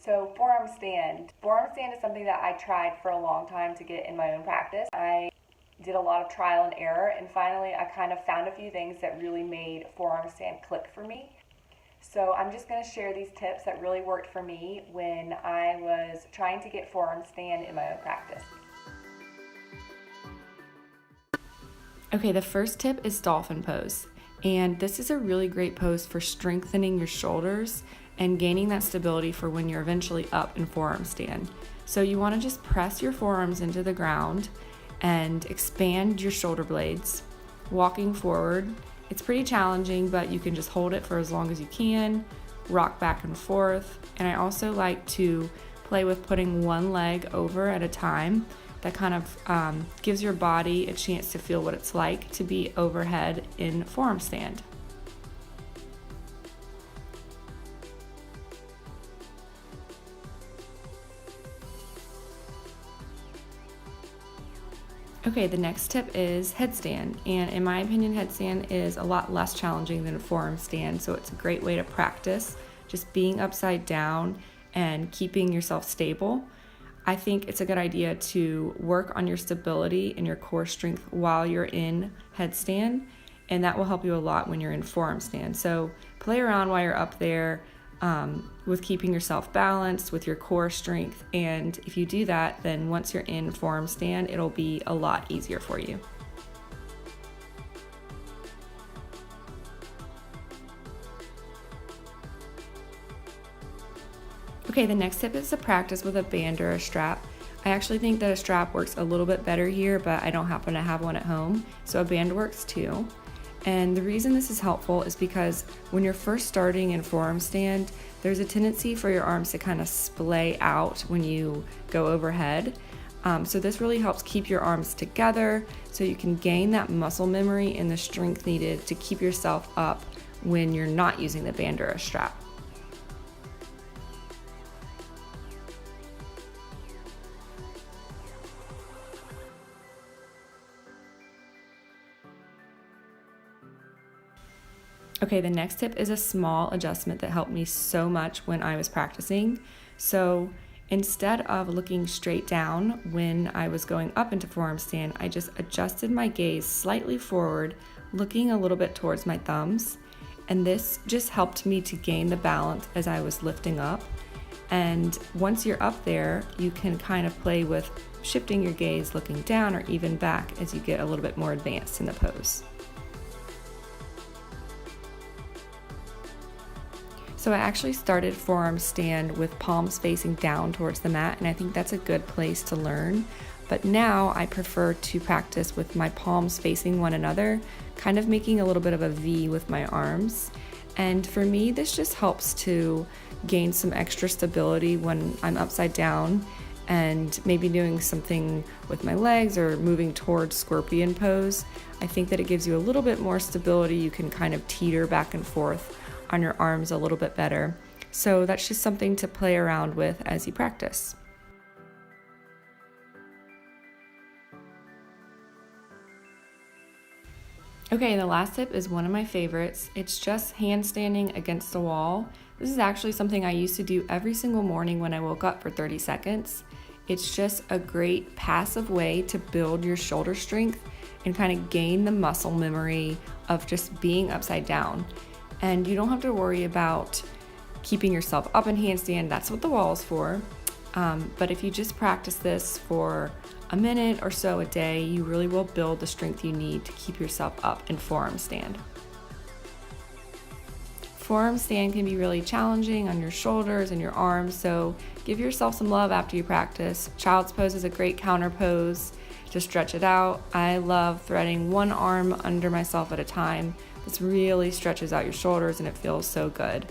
So forearm stand. Forearm stand is something that I tried for a long time to get in my own practice. I did a lot of trial and error, and finally I kind of found a few things that really made forearm stand click for me. So I'm just going to share these tips that really worked for me when I was trying to get forearm stand in my own practice. Okay, the first tip is Dolphin Pose. And this is a really great pose for strengthening your shoulders and gaining that stability for when you're eventually up in forearm stand. So you want to just press your forearms into the ground and expand your shoulder blades, walking forward. It's pretty challenging, but you can just hold it for as long as you can, rock back and forth. And I also like to play with putting one leg over at a time. That kind of gives your body a chance to feel what it's like to be overhead in forearm stand. Okay, the next tip is headstand, and in my opinion, headstand is a lot less challenging than a forearm stand, so it's a great way to practice just being upside down and keeping yourself stable. I think it's a good idea to work on your stability and your core strength while you're in headstand, and that will help you a lot when you're in forearm stand. So play around while you're up there with keeping yourself balanced with your core strength, and if you do that, then once you're in forearm stand, it'll be a lot easier for you. Okay, the next tip is to practice with a band or a strap. I actually think that a strap works a little bit better here, but I don't happen to have one at home, so a band works too. And the reason this is helpful is because when you're first starting in forearm stand, there's a tendency for your arms to kind of splay out when you go overhead. So this really helps keep your arms together so you can gain that muscle memory and the strength needed to keep yourself up when you're not using the band or a strap. Okay, the next tip is a small adjustment that helped me so much when I was practicing. So instead of looking straight down when I was going up into forearm stand, I just adjusted my gaze slightly forward, looking a little bit towards my thumbs. And this just helped me to gain the balance as I was lifting up. And once you're up there, you can kind of play with shifting your gaze, looking down or even back as you get a little bit more advanced in the pose. So I actually started forearm stand with palms facing down towards the mat, and I think that's a good place to learn. But now I prefer to practice with my palms facing one another, kind of making a little bit of a V with my arms. And for me, this just helps to gain some extra stability when I'm upside down and maybe doing something with my legs or moving towards scorpion pose. I think that it gives you a little bit more stability. You can kind of teeter back and forth on your arms a little bit better. So that's just something to play around with as you practice. Okay, the last tip is one of my favorites. It's just handstanding against the wall. This is actually something I used to do every single morning when I woke up for 30 seconds. It's just a great passive way to build your shoulder strength and kind of gain the muscle memory of just being upside down. And you don't have to worry about keeping yourself up in handstand. That's what the wall is for. But if you just practice this for a minute or so a day, you really will build the strength you need to keep yourself up in forearm stand. Forearm stand can be really challenging on your shoulders and your arms, so give yourself some love after you practice. Child's pose is a great counter pose to stretch it out. I love threading one arm under myself at a time. This really stretches out your shoulders and it feels so good.